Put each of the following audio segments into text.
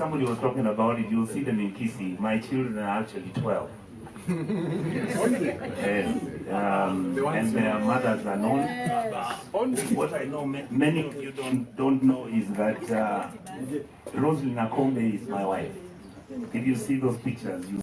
somebody was talking about it. You'll see them in Kisi. My children are actually 12. And their mothers are known. What I know, many of you don't know is that Roselyn Akombe is my wife. If you see those pictures, you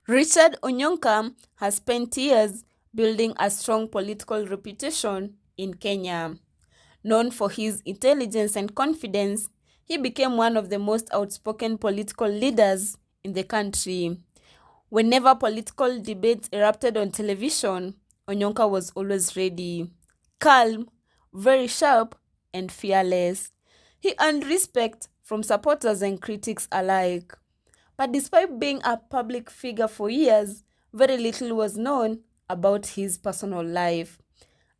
Richard Onyonka has spent years building a strong political reputation in Kenya. Known for his intelligence and confidence, he became one of the most outspoken political leaders in the country. Whenever political debates erupted on television, Onyonka was always ready, calm, very sharp, and fearless. He earned respect from supporters and critics alike. But despite being a public figure for years, very little was known about his personal life.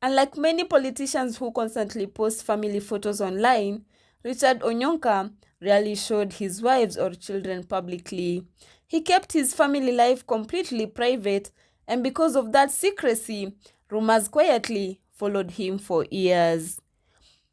Unlike many politicians who constantly post family photos online, Richard Onyonka rarely showed his wives or children publicly. He kept his family life completely private, and because of that secrecy, rumors quietly followed him for years.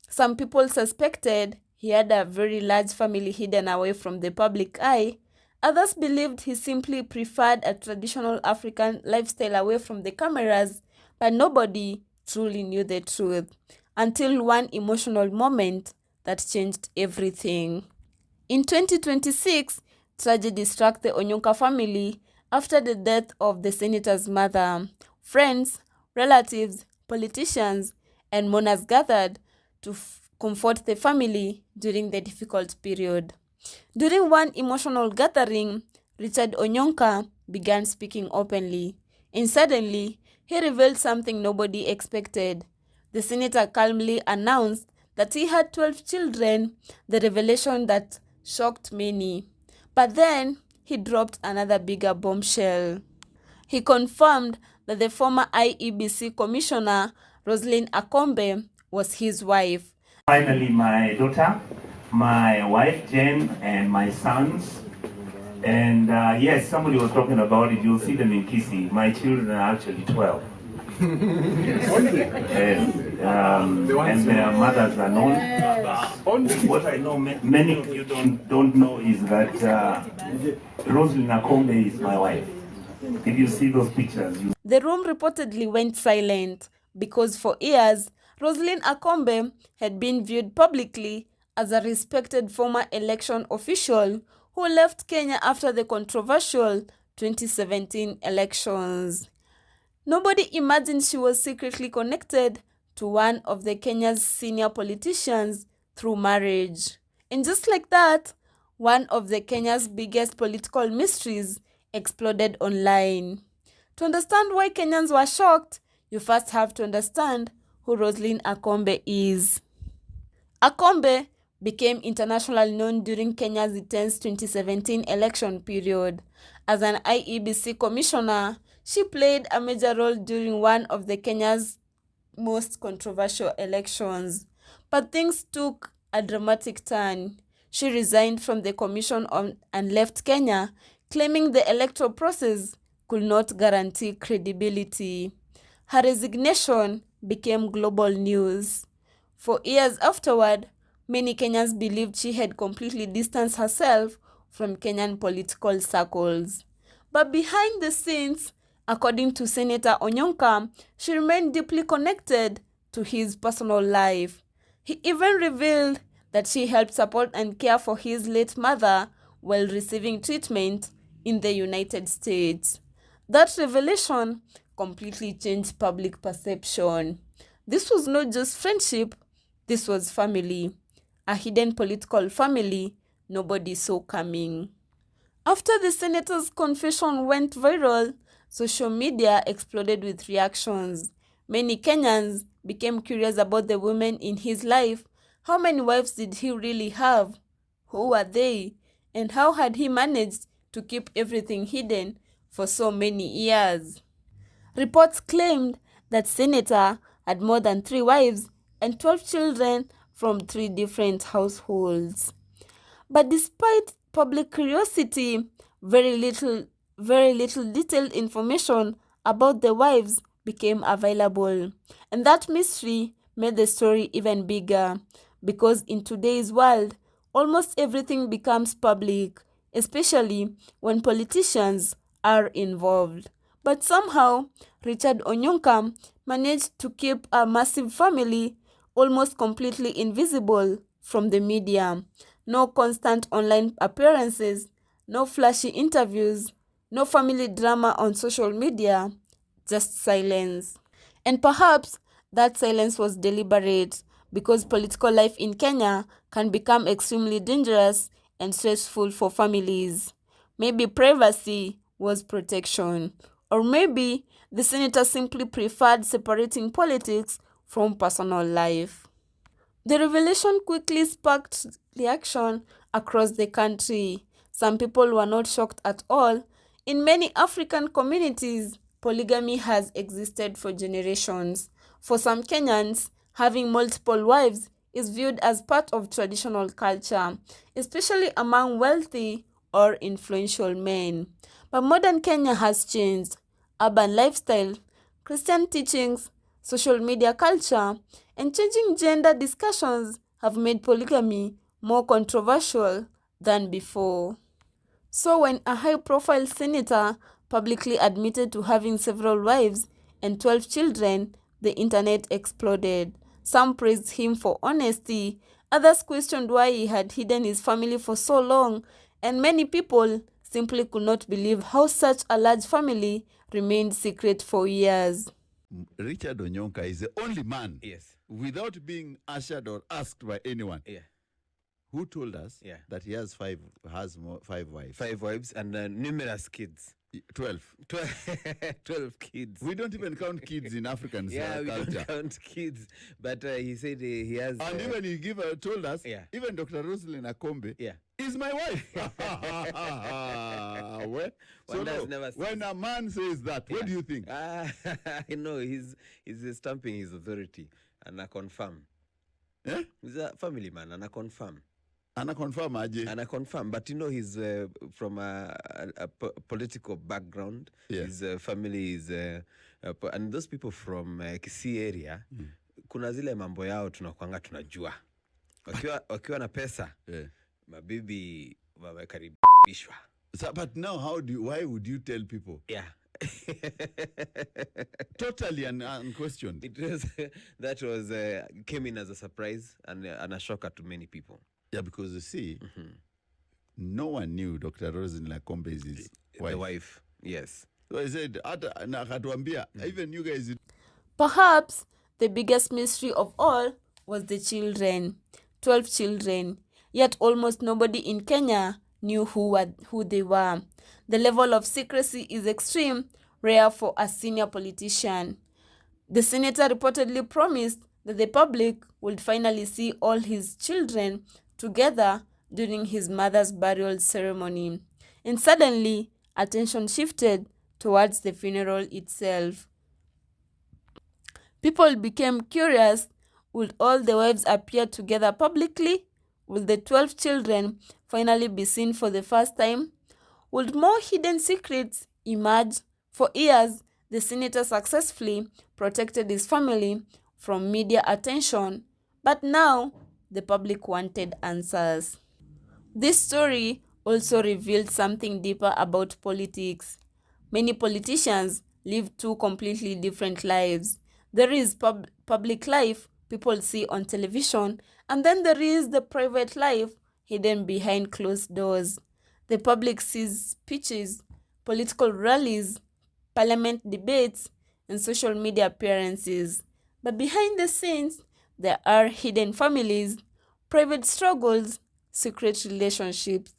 Some people suspected he had a very large family hidden away from the public eye. Others believed he simply preferred a traditional African lifestyle away from the cameras, but nobody truly knew the truth until one emotional moment that changed everything. In 2026, tragedy struck the Onyonka family after the death of the senator's mother. Friends, relatives, politicians, and mourners gathered to comfort the family during the difficult period. During one emotional gathering, Richard Onyonka began speaking openly, and suddenly, he revealed something nobody expected. The senator calmly announced that he had 12 children, the revelation that shocked many. But then, he dropped another bigger bombshell. He confirmed that the former IEBC commissioner, Roselyn Akombe, was his wife. finally my daughter, my wife Jen, and my sons. And yes, somebody was talking about it. You'll see them in Kisi. My children are actually 12. And their mothers are known. What I know, many of you don't know is that Roselyn Akombe is my wife. If you see those pictures, The room reportedly went silent because for years, Roselyn Akombe had been viewed publicly as a respected former election official who left Kenya after the controversial 2017 elections. Nobody imagined she was secretly connected to one of the Kenya's senior politicians through marriage. And just like that, one of the Kenya's biggest political mysteries exploded online. To understand why Kenyans were shocked, you first have to understand who Roselyn Akombe is. Akombe became internationally known during Kenya's intense 2017 election period. As an IEBC commissioner, she played a major role during one of the Kenya's most controversial elections. But things took a dramatic turn. She resigned from the commission and left Kenya, claiming the electoral process could not guarantee credibility. Her resignation became global news. For years afterward, many Kenyans believed she had completely distanced herself from Kenyan political circles. But behind the scenes, according to Senator Onyonka, she remained deeply connected to his personal life. He even revealed that she helped support and care for his late mother while receiving treatment in the United States. That revelation completely changed public perception. This was not just friendship, this was family. A hidden political family nobody saw coming. After the senator's confession went viral, social media exploded with reactions. Many Kenyans became curious about the women in his life. How many wives did he really have? Who were they? And how had he managed to keep everything hidden for so many years? Reports claimed that Senator had more than 3 wives and 12 children from 3 different households. But despite public curiosity, very little detailed information about the wives became available. And that mystery made the story even bigger, because in today's world, almost everything becomes public, especially when politicians are involved. But somehow, Richard Onyonka managed to keep a massive family almost completely invisible from the media. No constant online appearances, no flashy interviews, no family drama on social media, just silence. And perhaps that silence was deliberate, because political life in Kenya can become extremely dangerous and stressful for families. Maybe privacy was protection, or maybe the senator simply preferred separating politics from personal life. The revelation quickly sparked reaction across the country. Some people were not shocked at all. In many African communities, polygamy has existed for generations. For some Kenyans, having multiple wives is viewed as part of traditional culture, especially among wealthy or influential men. But modern Kenya has changed. Urban lifestyle, Christian teachings, social media culture, and changing gender discussions have made polygamy more controversial than before. So when a high-profile senator publicly admitted to having several wives and 12 children, the internet exploded. Some praised him for honesty, others questioned why he had hidden his family for so long, and many people simply could not believe how such a large family remained secret for years. Richard Onyonka is the only man, without being ushered or asked by anyone, who told us that he has five wives. 5 wives and numerous kids. 12. 12 kids. We don't even count kids in African we culture. don't count kids. But he said he has... And even he told us, even Dr. Roselyn Akombe is my wife. When a man says that, what do you think? I know, he's stamping his authority and I confirm. He's a family man and I confirm. Ana confirm, but you know he's from a political background. His family is and those people from Kisii area, kuna zile mambo yao tunakuanga tunajua. Wakiwa na pesa, mabibi wamekaribishwa. But now why would you tell people? Totally unquestioned. That came in as a surprise and a shocker to many people. Yeah, because you see, no one knew Dr. Roselyn Akombe is his wife. The wife, yes. So I said, even you guys... Perhaps the biggest mystery of all was the children. 12 children. Yet almost nobody in Kenya knew who they were. The level of secrecy is extreme, rare for a senior politician. The senator reportedly promised that the public would finally see all his children together during his mother's burial ceremony. And suddenly, attention shifted towards the funeral itself. People became curious. Would all the wives appear together publicly? Will the 12 children finally be seen for the first time? Would more hidden secrets emerge? For years, the senator successfully protected his family from media attention, but now the public wanted answers. This story also revealed something deeper about politics. Many politicians live two completely different lives. There is public life people see on television, and then there is the private life hidden behind closed doors. The public sees speeches, political rallies, parliament debates, and social media appearances. But behind the scenes, there are hidden families, private struggles, secret relationships,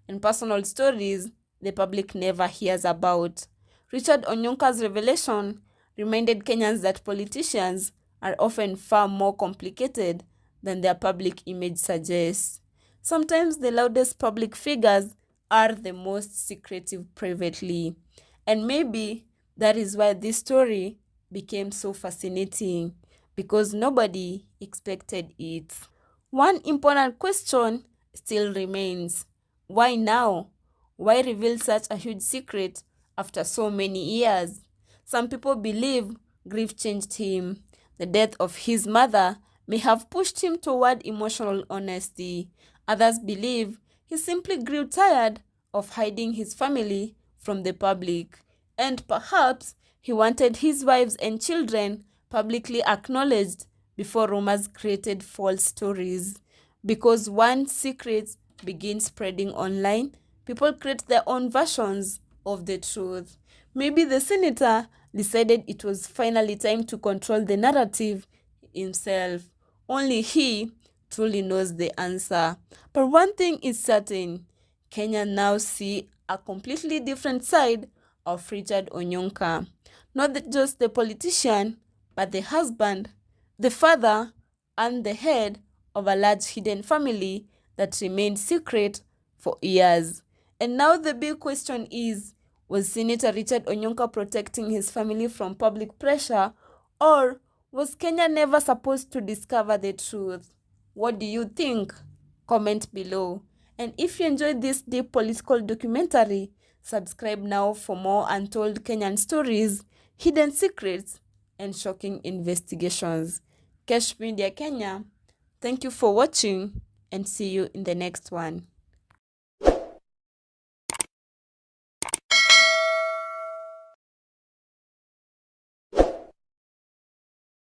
and personal stories the public never hears about. Richard Onyonka's revelation reminded Kenyans that politicians are often far more complicated than their public image suggests. Sometimes the loudest public figures are the most secretive privately. And maybe that is why this story became so fascinating, because nobody expected it. One important question still remains. Why now? Why reveal such a huge secret after so many years? Some people believe grief changed him. The death of his mother may have pushed him toward emotional honesty. Others believe he simply grew tired of hiding his family from the public, and perhaps he wanted his wives and children publicly acknowledged before rumors created false stories. Because once secrets begin spreading online, people create their own versions of the truth. Maybe the senator decided it was finally time to control the narrative himself. Only he truly knows the answer. But one thing is certain, Kenya now see a completely different side of Richard Onyonka. Just the politician, but the husband, the father, and the head of a large hidden family that remained secret for years. And now the big question is, was Senator Richard Onyonka protecting his family from public pressure, or was Kenya never supposed to discover the truth? What do you think? Comment below. And if you enjoyed this deep political documentary, subscribe now for more untold Kenyan stories, hidden secrets, and shocking investigations. Kesh Media Kenya, thank you for watching and see you in the next one.